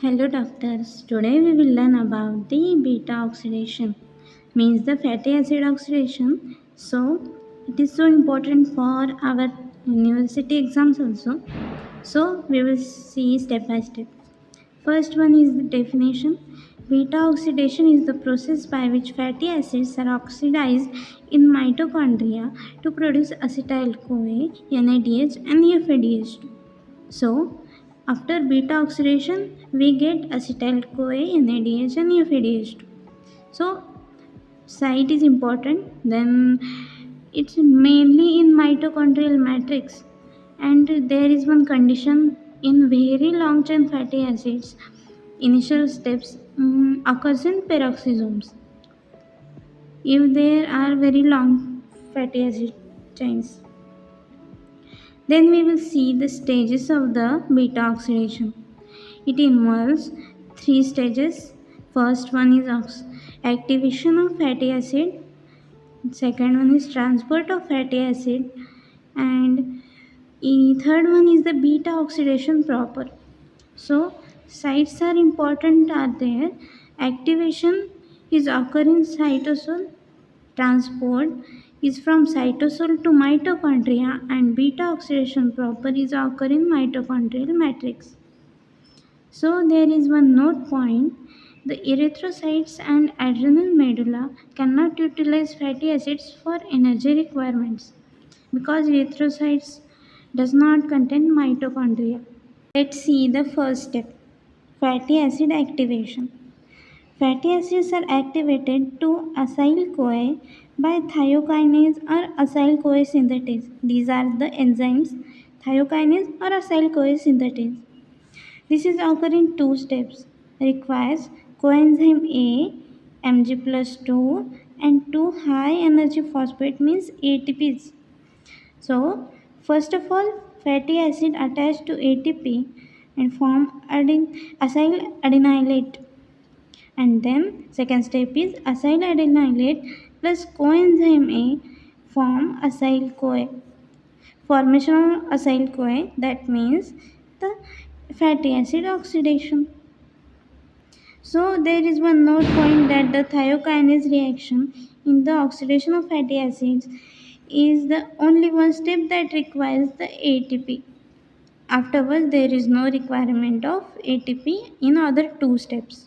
Hello doctors, today we will learn about the beta oxidation, means the fatty acid oxidation. So it is so important for our university exams also. So we will see step by step. First one is the definition. Beta oxidation is the process by which fatty acids are oxidized in mitochondria to produce acetyl-CoA, NADH and FADH2. So, after beta oxidation, we get acetyl-CoA, NADH and FADH2. So, site is important. Then, it's mainly in mitochondrial matrix, and there is one condition in very long chain fatty acids. Initial steps occurs in peroxisomes. If there are very long fatty acid chains, then we will see the stages of the beta oxidation. It involves three stages. First one is activation of fatty acid. Second one is transport of fatty acid. And third one is the beta oxidation proper. So sites are important are there. Activation is occur in cytosol. Transport is from cytosol to mitochondria, and beta oxidation proper is occur in mitochondrial matrix. So there is one note point. The erythrocytes and adrenal medulla cannot utilize fatty acids for energy requirements because erythrocytes does not contain mitochondria. Let's see the first step. Fatty acid activation. Fatty acids are activated to acyl-CoA by thiokinase or acyl-CoA synthetase. These are the enzymes thiokinase or acyl-CoA synthetase. This is occur in two steps. Requires coenzyme A, Mg plus 2 and 2 high energy phosphate means ATPs. So, first of all, fatty acid attached to ATP and form acyl adenylate. And then second step is acyl adenylate plus coenzyme A form acyl CoA. Formation of acyl CoA, that means the fatty acid oxidation. So there is one note point that the thiokinase reaction in the oxidation of fatty acids is the only one step that requires the ATP. Afterwards, there is no requirement of ATP in other two steps.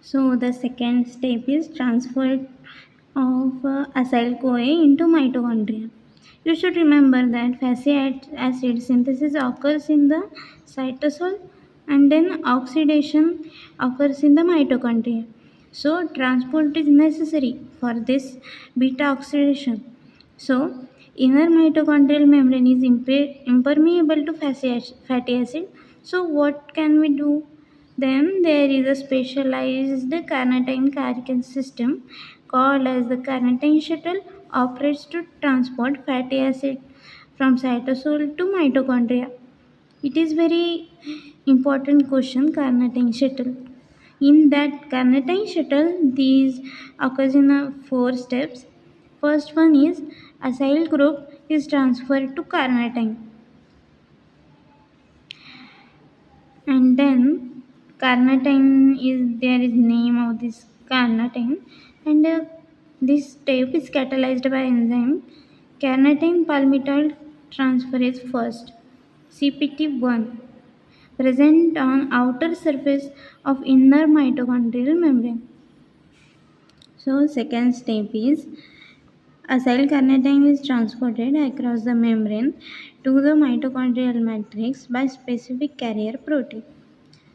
So the second step is transfer of acyl CoA into mitochondria. You should remember that fatty acid synthesis occurs in the cytosol and then oxidation occurs in the mitochondria. So transport is necessary for this beta oxidation. So inner mitochondrial membrane is impermeable to fatty acid. So what can we do? Then there is a specialized carnitine carrier system called as the Carnitine Shuttle operates to transport fatty acid from cytosol to mitochondria. It is very important question, Carnitine Shuttle. In that Carnitine Shuttle, these occurs in four steps. First one is acyl group is transferred to carnitine, and then carnitine is there is name of this carnitine, and this step is catalyzed by enzyme carnitine palmitoyl transferase first, CPT1, present on outer surface of inner mitochondrial membrane. So second step is acyl carnitine is transported across the membrane to the mitochondrial matrix by specific carrier protein.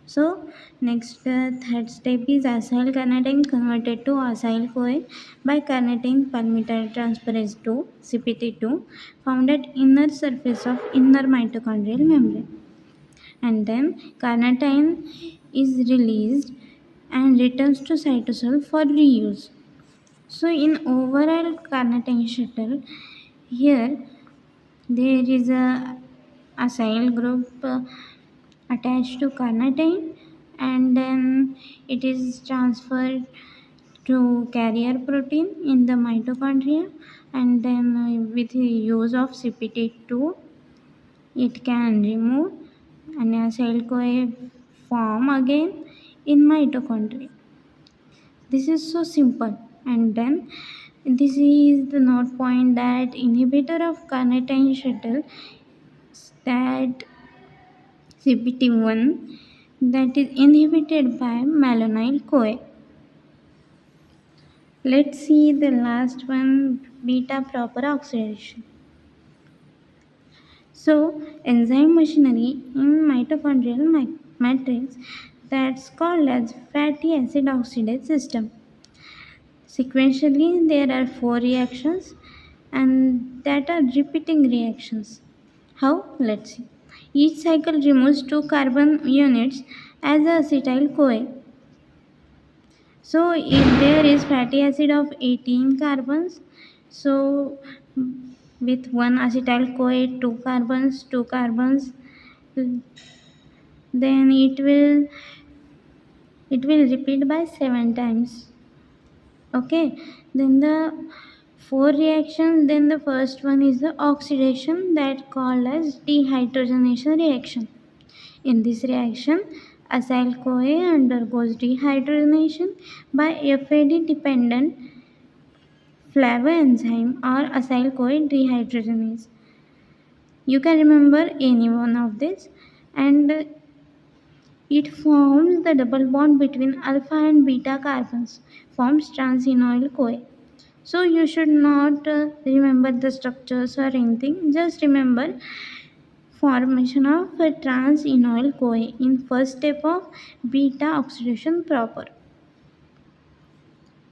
So next third step is acyl carnitine converted to acyl CoA by carnitine palmitoyl transferase 2 CPT2 found at inner surface of inner mitochondrial membrane. And then carnitine is released and returns to cytosol for reuse. So in overall carnitine shuttle, here there is a acyl group attached to carnitine, and then it is transferred to carrier protein in the mitochondria, and then with the use of CPT2 it can remove an acyl CoA form again in mitochondria. This is so simple. And then this is the note point that inhibitor of carnitine shuttle, that CPT1, that is inhibited by malonyl CoA. Let's see the last one, beta proper oxidation. So, enzyme machinery in mitochondrial matrix, that's called as fatty acid oxidase system. Sequentially, there are four reactions and that are repeating reactions. How? Let's see. Each cycle removes two carbon units as acetyl CoA. So, if there is fatty acid of 18 carbons, so with one acetyl CoA, two carbons, then it will repeat by 7 times. Okay, then the four reactions, then the first one is the oxidation, that called as dehydrogenation reaction. In this reaction, acyl CoA undergoes dehydrogenation by FAD dependent flavoenzyme or acyl CoA dehydrogenase. You can remember any one of this, and it forms the double bond between alpha and beta carbons, forms transenoyl CoA. So you should not remember the structures or anything. Just remember formation of a trans-enoyl CoA in first step of beta oxidation proper.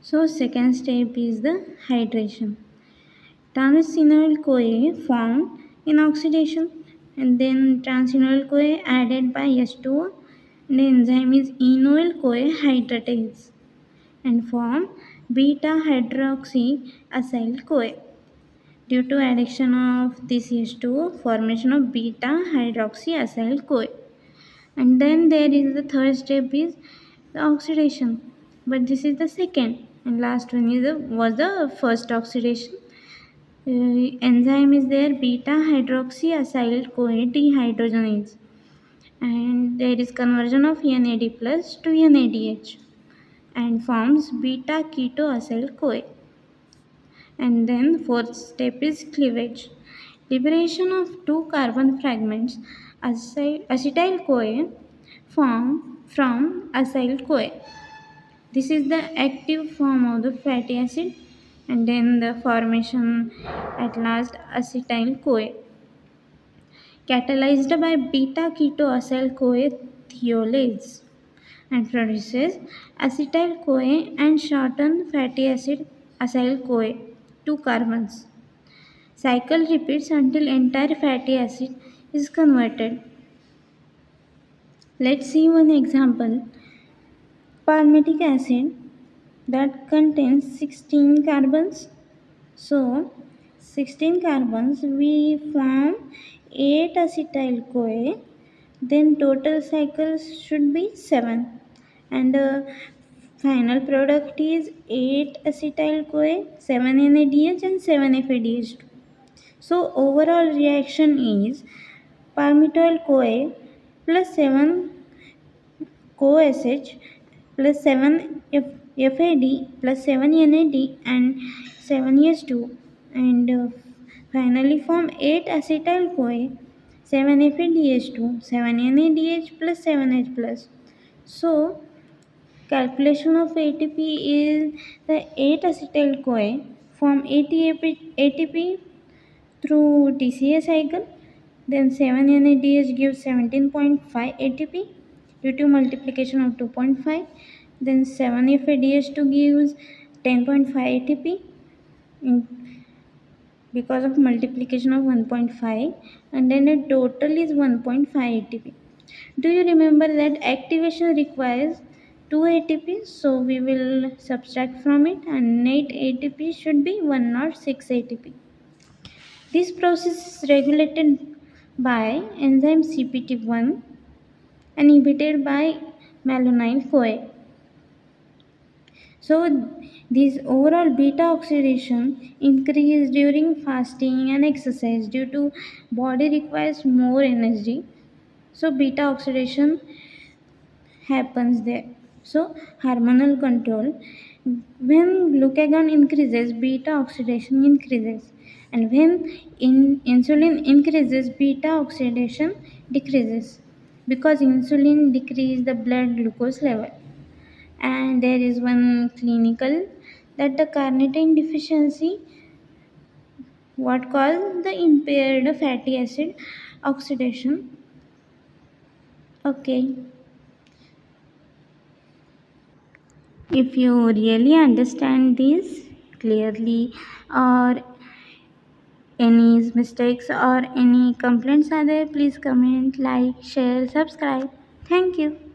So second step is the hydration. Trans-enoyl CoA formed in oxidation, and then trans-enoyl CoA added by H2O. The enzyme is enoyl CoA hydratase and form beta hydroxy acyl CoA. Due to addition of this H2O, formation of beta hydroxy acyl CoA. And then there is the third step is the oxidation, but this is the second, and last one is was the first oxidation. Enzyme is there, beta hydroxy acyl CoA dehydrogenase, and there is conversion of NAD plus to NADH and forms beta keto acyl CoA. And then fourth step is cleavage. Liberation of two carbon fragments, acetyl CoA, form from acyl CoA. This is the active form of the fatty acid, and then the formation at last acetyl CoA, catalyzed by beta keto acyl CoA thiolase, and produces acetyl CoA and shortened fatty acid acyl CoA, two carbons. Cycle repeats until entire fatty acid is converted. Let's see one example. Palmitic acid that contains 16 carbons. So 16 carbons, we form 8 acetyl CoA, then total cycles should be 7, and final product is 8 acetyl CoA, 7 NADH and 7 FADH2. So overall reaction is palmitoyl CoA plus 7 CoSH plus 7 FAD plus 7 NAD and 7H2, and finally form 8 acetyl CoA, 7 FADH2, 7 NADH plus 7H plus. So calculation of ATP is the 8 acetyl CoA form ATP through TCA cycle, then 7 NADH gives 17.5 ATP due to multiplication of 2.5, then 7 FADH2 gives 10.5 ATP because of multiplication of 1.5, and then the total is 1.5 ATP. Do you remember that activation requires 2 ATP, so we will subtract from it, and net ATP should be 106 ATP. This process is regulated by enzyme CPT1 and inhibited by malonyl CoA. So this overall beta oxidation increase during fasting and exercise due to body requires more energy. So beta oxidation happens there. So hormonal control, when glucagon increases, beta oxidation increases, and when insulin increases, beta oxidation decreases, because insulin decreases the blood glucose level. And there is one clinical, that the carnitine deficiency, what causes the impaired fatty acid oxidation. Okay, if you really understand this clearly, or any mistakes or any complaints are there, please comment, like, share, subscribe. Thank you.